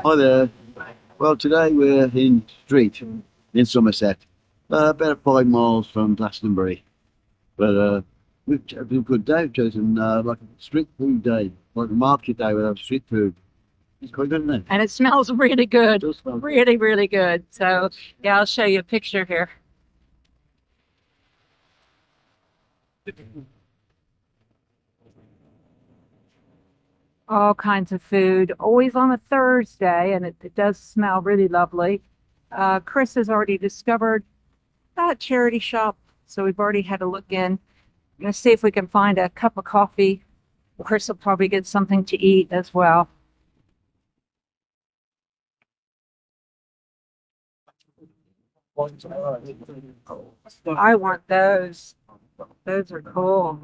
Hi there. Well, today we're in Street in Somerset, about 5 miles from Glastonbury. But we've had a good day. We've chosen like a street food day, like a market day without street food. It's quite good, isn't it? And it smells really It good. does smell good. Really, really good. So, yeah, I'll show you a picture here. All kinds of food, always on a Thursday, and it does smell really lovely. Chris has already discovered that charity shop, so we've already had a look in. I'm going to see if we can find a cup of coffee. Chris will probably get something to eat as well. I want those. Those are cool.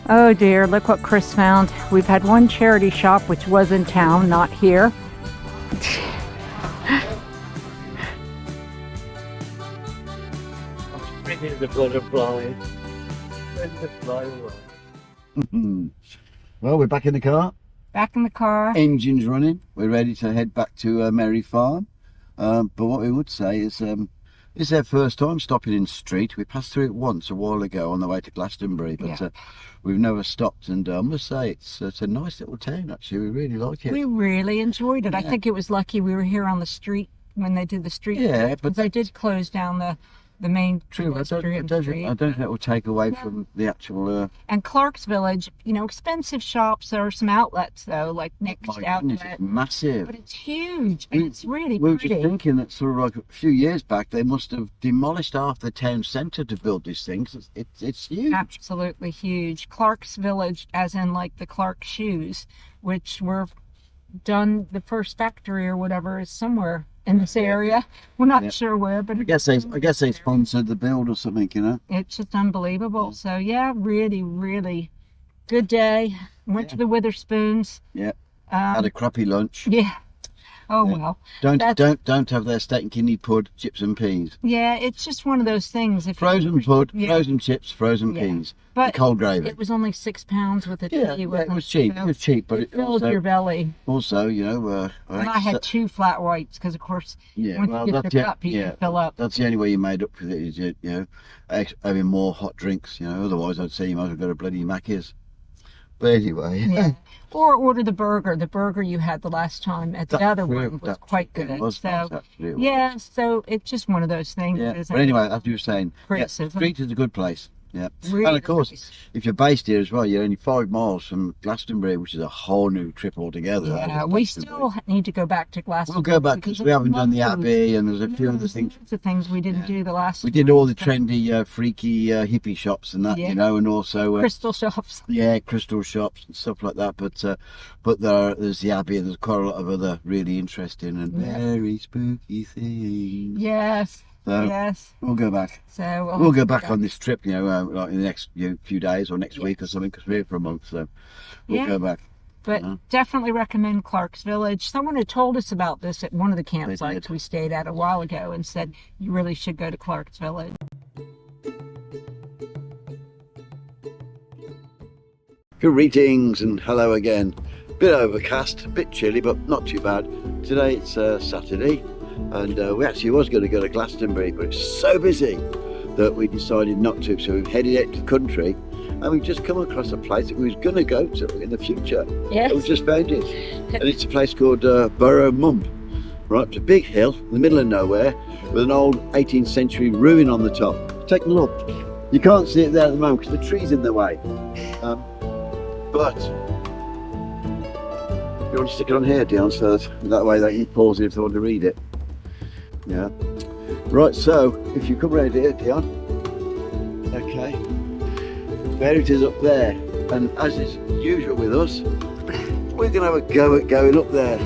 Oh dear, look what Chris found. We've had one charity shop which was in town, not here. Bringing the butterfly. When the fly away. Well, we're back in the car. Back in the car. Engine's running. We're ready to head back to Merry Farm. But what we would say is, it's our first time stopping in Street. We passed through it once a while ago on the way to Glastonbury, but Yeah. we've never stopped. And I must say, it's a nice little town. Actually, we really like it. We really enjoyed it. I Yeah. think it was lucky we were here on the street when they did the street. Yeah, but because they did close down the main true. I pedestrian don't street. think that will take away from the actual. And Clark's Village, expensive shops. There are some outlets though, like Nick's My goodness, outlet, it's massive. but it's huge and it's really We were just pretty. thinking that sort of like a few years back, they must have demolished half the town centre to build this thing. 'Cause it's huge. Absolutely huge. Clark's Village, as in like the Clark shoes, which were done, the first factory or whatever is somewhere in this area. We're not Yeah. sure where, but I guess they sponsored the build or something, you know. it's just unbelievable. So yeah, really, really good day. Went to the Witherspoons. Yeah. Had a crappy lunch. Yeah. Oh Yeah. well. Don't have their steak and kidney pud, chips and peas. Yeah, it's just one of those things. If Frozen pud, Yeah. frozen chips, frozen Yeah. peas, But and cold gravy. it was only £6 with a Yeah, tea. yeah, it was cheap. It was cheap, but it it filled also, your belly. also, you know, And I had 2 flat whites because, of course, yeah, once well, you get that's your it. cup, you Yeah, can fill up. that's the only way you made up for it. Is having more hot drinks. You know, otherwise I'd say you might as well go to bloody Mackey's. But anyway. Yeah. Or order the burger. The burger you had the last time at the other one was quite good. It was so nice, actually. It was. yeah, so it's just one of those things. Yeah. Isn't But anyway, it? as you were saying, yeah, Criticism. Street is a good place. Yeah. Really And of course, nice. if you're based here as well, you're only 5 miles from Glastonbury, which is a whole new trip altogether. Yeah, we still need to go back to Glastonbury. We'll go back because we haven't done the loads- Abbey, and there's a few other things. Loads of things we didn't do the last We time. did all the trendy, freaky hippie shops and that, Yeah. you know, and also crystal shops. yeah, crystal shops and stuff like that. But there's the Abbey, and there's quite a lot of other really interesting and very spooky things. Yes. So Yes. we'll go back. So We'll go back on this trip, you know, like in the next few days or next week or something, because we're here for a month. So we'll go back. But definitely recommend Clark's Village. Someone had told us about this at one of the campsites we stayed at a while ago and said you really should go to Clark's Village. Greetings and hello again. Bit overcast, a bit chilly, but not too bad. Today it's Saturday, and we actually was going to go to Glastonbury, but it's so busy that we decided not to. So we've headed out to the country, and we've just come across a place that we was going to go to in the future. Yes. We just found it, and it's a place called Burrow Mump. Right, it's a big hill in the middle of nowhere with an old 18th century ruin on the top. Take a look. You can't see it there at the moment because the tree's in the way. But you want to stick it on here, Dion, so that way they can pause it if they want to read it. Yeah. Right, so if you come round here, Dion. Okay. There it is up there. And as is usual with us, we're going to have a go at going up there.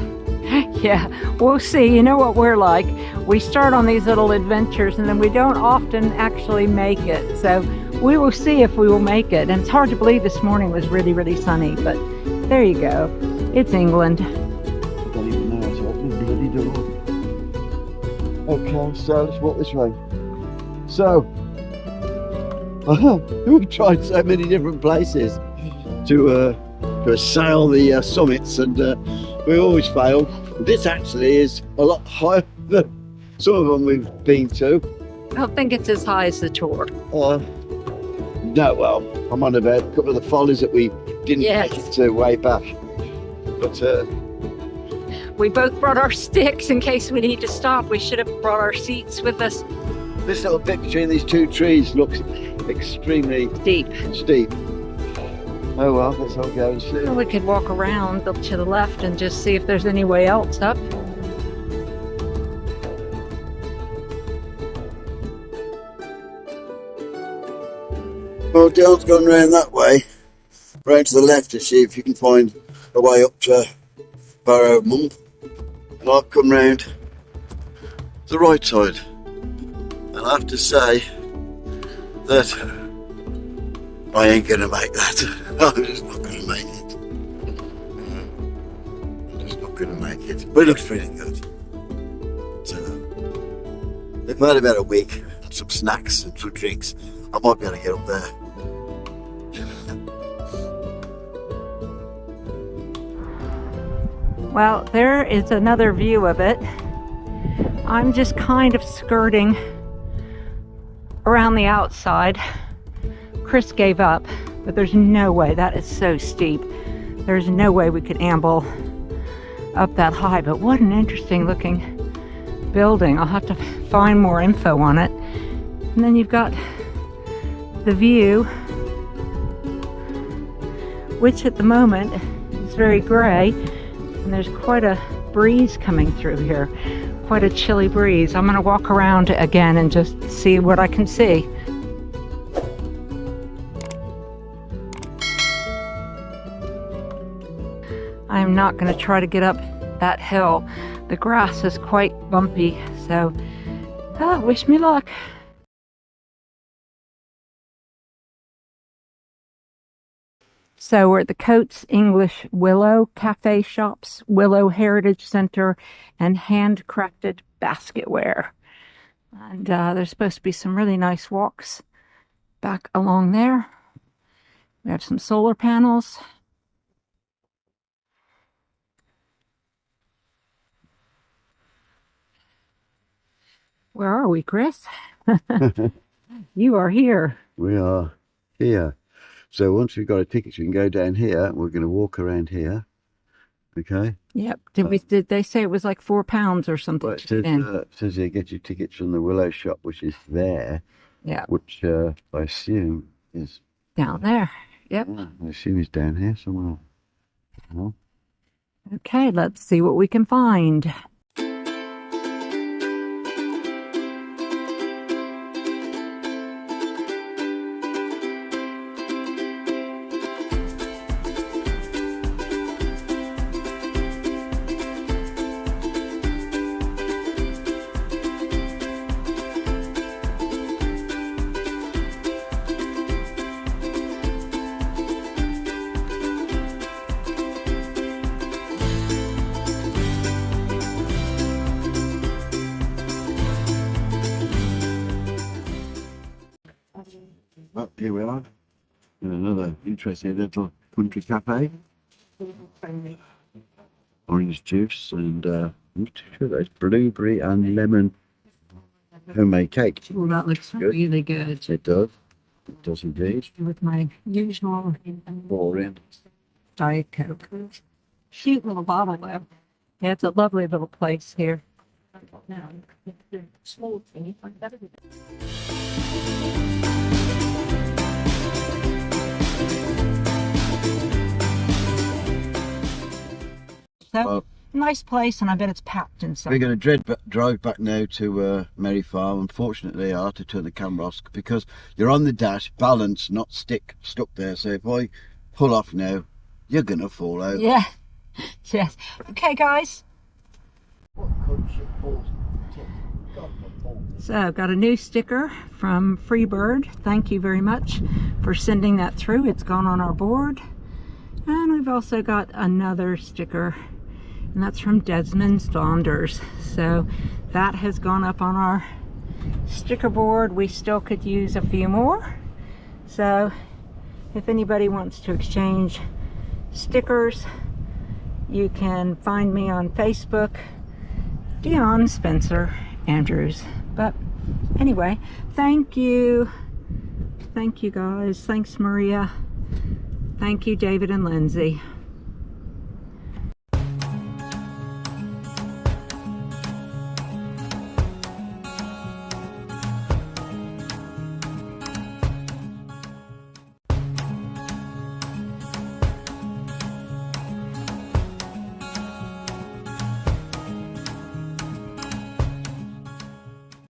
Yeah, we'll see. You know what we're like. We start on these little adventures and then we don't often actually make it. So we will see if we will make it. And it's hard to believe this morning was really, really sunny. But there you go. It's England. I don't even know, so open the bloody door. Okay, so let's walk this way. So, we've tried so many different places to assail the summits, and we always fail. This actually is a lot higher than some of them we've been to. I don't think it's as high as the Tor. No, well, I'm on about a couple of the follies that we didn't make it to way back. But we both brought our sticks in case we need to stop. We should have brought our seats with us. this little bit between these two trees looks extremely steep. Oh well, let's all go and see. Well, we could walk around to the left and just see if there's any way else up. Well, Dale's gone round that way, round to the left to see if you can find a way up to Burrow Mump, and I've come round the right side, and I have to say that I ain't gonna make that. I'm just not gonna make it. I'm just not gonna make it, but it looks pretty good. So, if I had about a week and some snacks and some drinks, I might be able to get up there. Well, there is another view of it. I'm just kind of skirting around the outside. Chris gave up, but there's no way. That is so steep. There's no way we could amble up that high, but what an interesting looking building. I'll have to find more info on it. And then you've got the view, which at the moment is very gray, and there's quite a breeze coming through here, quite a chilly breeze. I'm going to walk around again and just see what I can see. I am not going to try to get up that hill. The grass is quite bumpy, so wish me luck. So we're at the Coates English Willow Cafe Shops, Willow Heritage Center, and handcrafted basketware. And there's supposed to be some really nice walks back along there. We have some solar panels. Where are we, Chris? You are here. We are here. So once we've got a ticket, we can go down here. We're going to walk around here. Okay. Yep. Did they say it was like £4 or something? Well, it says here, get your tickets from the Willow shop, which is there. Yeah. Which I assume is down there. Yep. I assume is down here somewhere. Oh. Okay, let's see what we can find. Oh, here we are. Another interesting little country cafe. Orange juice and I'm not too sure that's blueberry and lemon homemade cake. Oh, that looks really good. It does. It does indeed. With my usual Boring. Diet Coke. Cute little bottle though. Yeah, it's a lovely little place here. So, Well, nice place, and I bet it's packed inside. we're going to drive back now to Merry Farm. Unfortunately, I have to turn the camera off because you're on the dash, balance, not stuck there. So if I pull off now, you're going to fall over. Yeah. Yes. Okay, guys. So I've got a new sticker from Freebird. Thank you very much for sending that through. It's gone on our board. And we've also got another sticker, and that's from Desmond's Donders. So that has gone up on our sticker board. We still could use a few more. So if anybody wants to exchange stickers, you can find me on Facebook, Dion Spencer Andrews. But anyway, thank you guys. Thanks, Maria. Thank you, David and Lindsay.